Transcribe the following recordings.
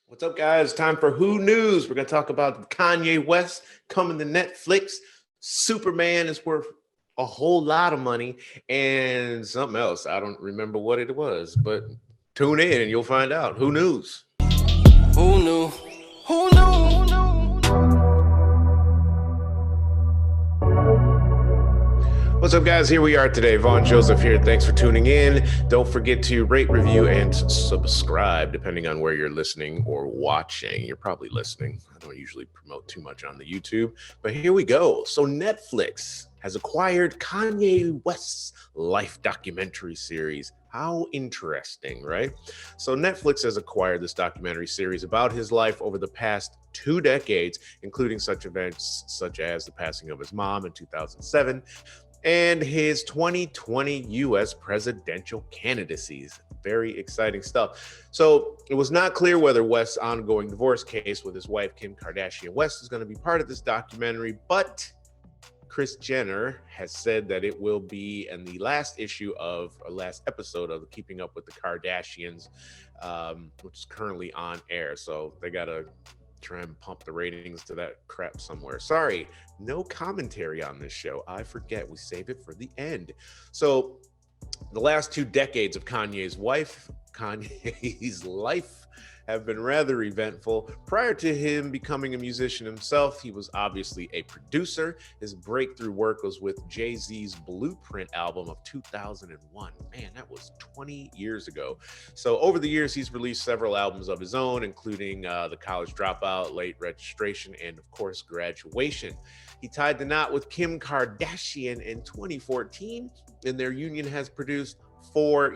What's up, guys? Time for Who News. We're going to talk about Kanye West coming to Netflix. Superman is worth a whole lot of money, and something else. I don't remember what it was, but tune in and you'll find out. Who News? Who knew? Who knew? What's up, guys? Here we are today. Vaughn Joseph here. Thanks for tuning in. Don't forget to rate, review, and subscribe, depending on where you're listening or watching. You're probably listening. I don't usually promote too much on the YouTube, but here we go. So Netflix has acquired Kanye West's life documentary series. How interesting, right? So Netflix has acquired this documentary series about his life over the past 2 decades, including such events such as the passing of his mom in 2007, and his 2020 U.S. presidential candidacies. Very exciting stuff. So it was not clear whether West's ongoing divorce case with his wife, Kim Kardashian West, is going to be part of this documentary, but Kris Jenner has said that it will be in the last episode of Keeping Up with the Kardashians, which is currently on air. So they got to try and pump the ratings to that crap somewhere. Sorry, no commentary on this show. I forget. We save it for the end. So the last 2 decades of Kanye's life have been rather eventful. Prior to him becoming a musician himself, he was obviously a producer. His breakthrough work was with Jay-Z's Blueprint album of 2001. Man, that was 20 years ago. So over the years, he's released several albums of his own, including The College Dropout, Late Registration, and of course, Graduation. He tied the knot with Kim Kardashian in 2014, and their union has produced 4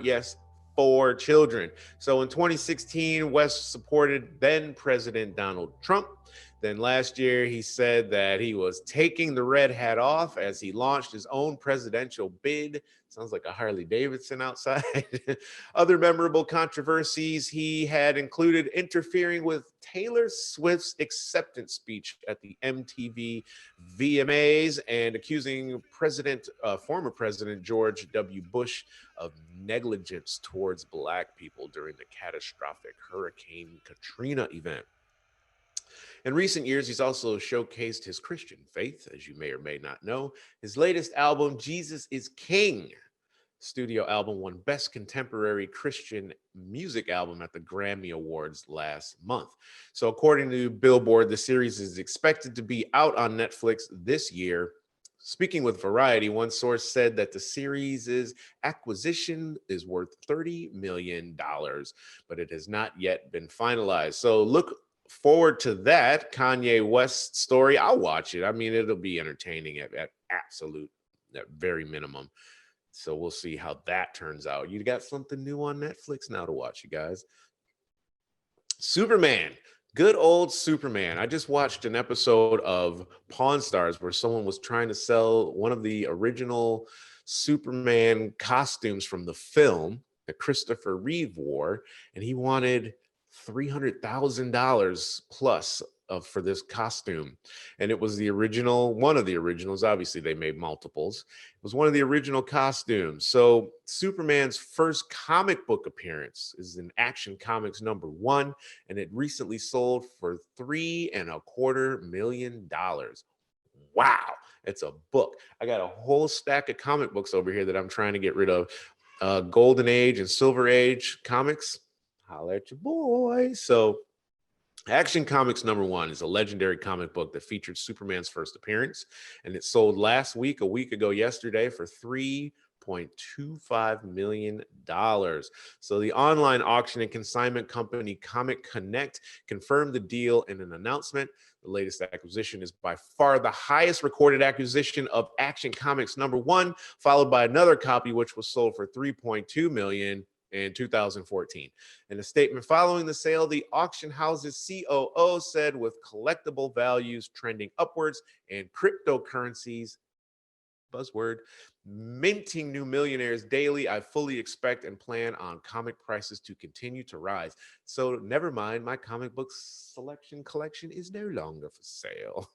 children. So in 2016, West supported then President Donald Trump. Then last year, he said that he was taking the red hat off as he launched his own presidential bid. Sounds like a Harley Davidson outside. Other memorable controversies he had included interfering with Taylor Swift's acceptance speech at the MTV VMAs and accusing former President George W. Bush of negligence towards Black people during the catastrophic Hurricane Katrina event. In recent years, he's also showcased his Christian faith, as you may or may not know. His latest album, Jesus is King, studio album, won Best Contemporary Christian Music Album at the Grammy Awards last month. So according to Billboard, the series is expected to be out on Netflix this year. Speaking with Variety, one source said that the series' acquisition is worth $30 million, but it has not yet been finalized. So look forward to that Kanye West story. I'll watch it. I mean, it'll be entertaining at very minimum. So we'll see how that turns out. You got something new on Netflix now to watch, you guys. Superman. Good old Superman. I just watched an episode of Pawn Stars where someone was trying to sell one of the original Superman costumes from the film that Christopher Reeve wore, and he wanted $300,000 plus for this costume. And it was one of the originals. Obviously, they made multiples. It was one of the original costumes. So Superman's first comic book appearance is in Action Comics #1, and it recently sold for $3.25 million. Wow, it's a book. I got a whole stack of comic books over here that I'm trying to get rid of. Golden Age and Silver Age comics. Holla at your boy. So Action Comics #1 is a legendary comic book that featured Superman's first appearance, and it sold a week ago yesterday, for $3.25 million. So the online auction and consignment company Comic Connect confirmed the deal in an announcement. The latest acquisition is by far the highest recorded acquisition of Action Comics #1, followed by another copy which was sold for $3.2 million in 2014. In a statement following the sale, the auction house's COO said, with collectible values trending upwards and cryptocurrencies, buzzword, minting new millionaires daily, I fully expect and plan on comic prices to continue to rise. So never mind, my comic book collection is no longer for sale.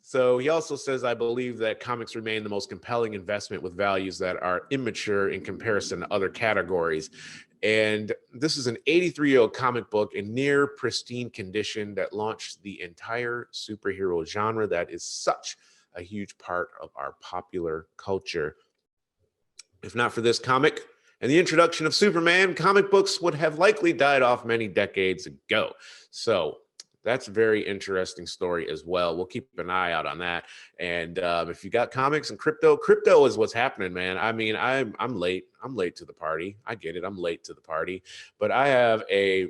So he also says, I believe that comics remain the most compelling investment with values that are immature in comparison to other categories. And this is an 83-year-old comic book in near pristine condition that launched the entire superhero genre that is such a huge part of our popular culture. If not for this comic and the introduction of Superman, comic books would have likely died off many decades ago. So that's a very interesting story as well. We'll keep an eye out on that. And if you got comics and crypto is what's happening, man. I mean, I'm late. I'm late to the party. I get it. I'm late to the party. But I have a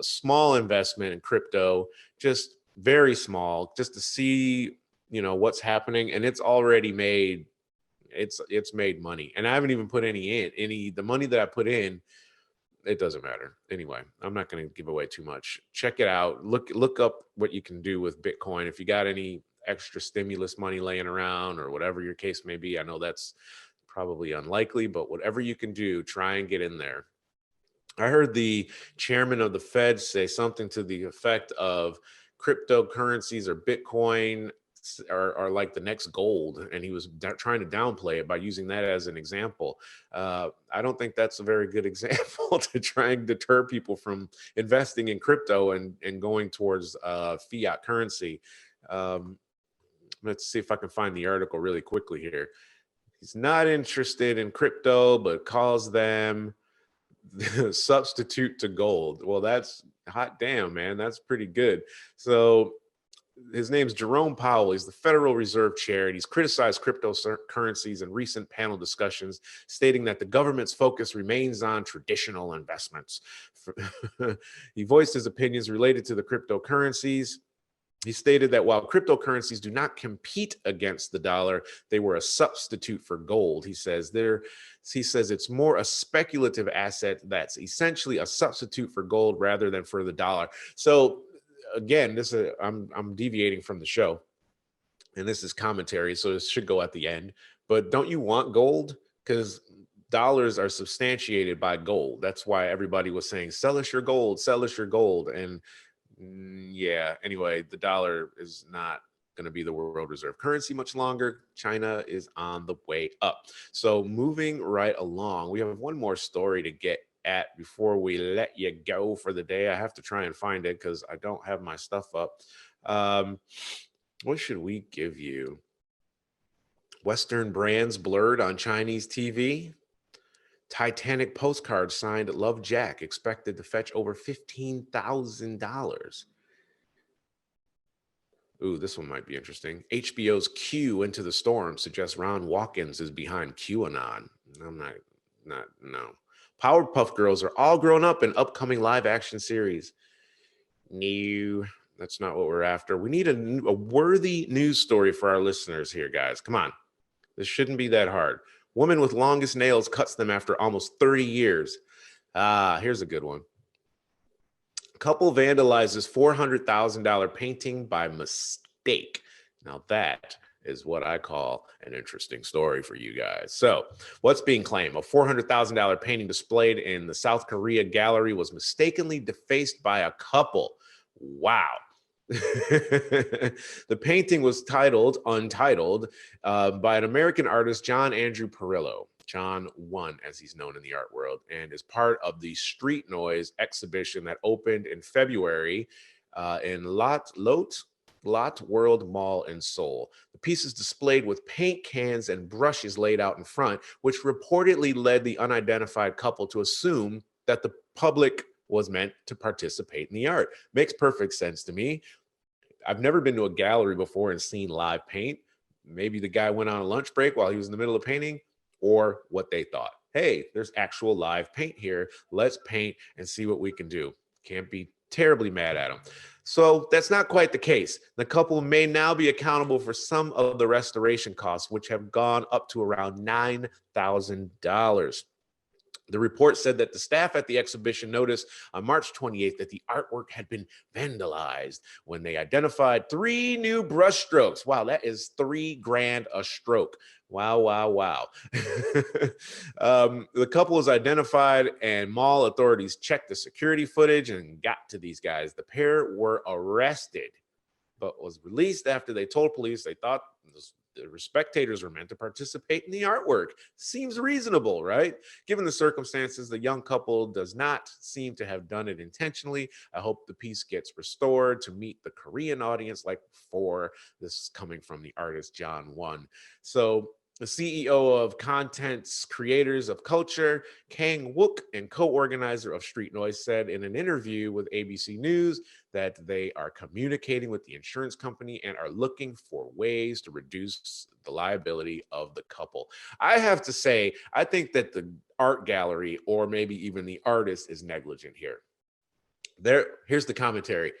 small investment in crypto, just very small, just to see, what's happening. And it's already made made money, and I haven't even put the money that I put in. It doesn't matter anyway. I'm not going to give away too much. Check it out. Look up what you can do with Bitcoin. If you got any extra stimulus money laying around or whatever your case may be, I know that's probably unlikely, but whatever you can do, try and get in there. I heard the chairman of the Fed say something to the effect of cryptocurrencies or Bitcoin are like the next gold, and he was trying to downplay it by using that as an example. I don't think that's a very good example to try and deter people from investing in crypto and going towards fiat currency. Let's see if I can find the article really quickly here. He's not interested in crypto, but calls them the substitute to gold. Well, that's hot damn, man. That's pretty good. So his name's Jerome Powell. He's the Federal Reserve Chair, and he's criticized cryptocurrencies in recent panel discussions, stating that the government's focus remains on traditional investments. He voiced his opinions related to the cryptocurrencies. He stated that while cryptocurrencies do not compete against the dollar, they were a substitute for gold. He says it's more a speculative asset that's essentially a substitute for gold rather than for the dollar. So again, I'm deviating from the show, and this is commentary, so this should go at the end. But don't you want gold? Because dollars are substantiated by gold. That's why everybody was saying, sell us your gold, sell us your gold. And yeah, anyway, the dollar is not going to be the world reserve currency much longer. China is on the way up. So moving right along, we have one more story to get at before we let you go for the day. I have to try and find it because I don't have my stuff up. What should we give you? Western brands blurred on Chinese TV. Titanic postcard signed Love Jack expected to fetch over $15,000. Ooh, this one might be interesting. HBO's Q Into the Storm suggests Ron Watkins is behind QAnon. No. Powerpuff Girls are all grown up in upcoming live action series. No, that's not what we're after. We need a worthy news story for our listeners here, guys. Come on. This shouldn't be that hard. Woman with longest nails cuts them after almost 30 years. Here's a good one. Couple vandalizes $400,000 painting by mistake. Now that is what I call an interesting story for you guys. So what's being claimed? A $400,000 painting displayed in the South Korea gallery was mistakenly defaced by a couple. Wow. The painting was titled Untitled by an American artist, John Andrew Perillo. John 1, as he's known in the art world, and is part of the Street Noise exhibition that opened in February in Lot World Mall in Seoul. The piece is displayed with paint cans and brushes laid out in front, which reportedly led the unidentified couple to assume that the public was meant to participate in the art. Makes perfect sense to me. I've never been to a gallery before and seen live paint. Maybe the guy went on a lunch break while he was in the middle of painting, or what they thought. Hey, there's actual live paint here. Let's paint and see what we can do. Can't be terribly mad at them. So that's not quite the case. The couple may now be accountable for some of the restoration costs, which have gone up to around $9,000. The report said that the staff at the exhibition noticed on March 28th that the artwork had been vandalized when they identified 3 new brush strokes. Wow, that is $3,000 a stroke. Wow. The couple was identified, and mall authorities checked the security footage and got to these guys. The pair were arrested, but was released after they told police they thought the spectators are meant to participate in the artwork. Seems reasonable, right? Given the circumstances, the young couple does not seem to have done it intentionally. I hope the piece gets restored to meet the Korean audience like before. This is coming from the artist John Won. So the CEO of Contents Creators of Culture, Kang Wook, and co-organizer of Street Noise, said in an interview with ABC News that they are communicating with the insurance company and are looking for ways to reduce the liability of the couple. I have to say, I think that the art gallery or maybe even the artist is negligent here. Here's the commentary.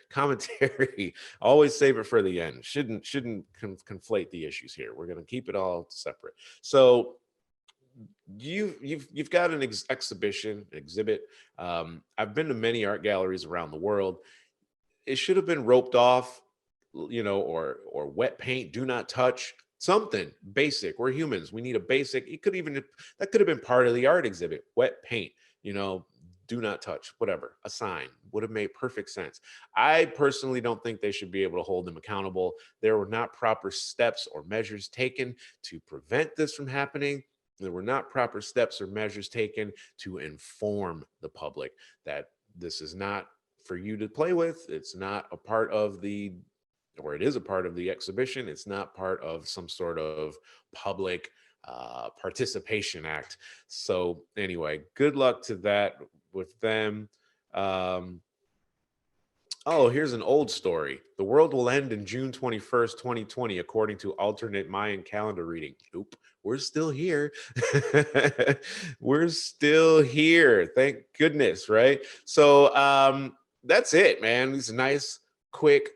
Always save it for the end. Shouldn't conflate the issues here. We're going to keep it all separate. So you've got an exhibit. I've been to many art galleries around the world. It should have been roped off, or wet paint, do not touch, something basic. We're humans. We need a basic. That could have been part of the art exhibit. Wet paint, do not touch, whatever, a sign would have made perfect sense. I personally don't think they should be able to hold them accountable. There were not proper steps or measures taken to prevent this from happening. There were not proper steps or measures taken to inform the public that this is not for you to play with. It's not a part of or it is a part of the exhibition. It's not part of some sort of public participation act. So anyway, good luck to that with them. Here's an old story. The world will end in June 21st, 2020, according to alternate Mayan calendar reading. Nope, we're still here. We're still here. Thank goodness, right? So that's it, man. These nice, quick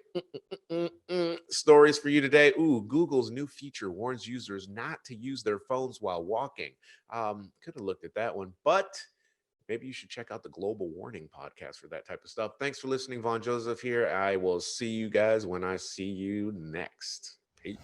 stories for you today. Ooh, Google's new feature warns users not to use their phones while walking. Could have looked at that one, but maybe you should check out the Global Warning podcast for that type of stuff. Thanks for listening. Von Joseph here. I will see you guys when I see you next. Peace.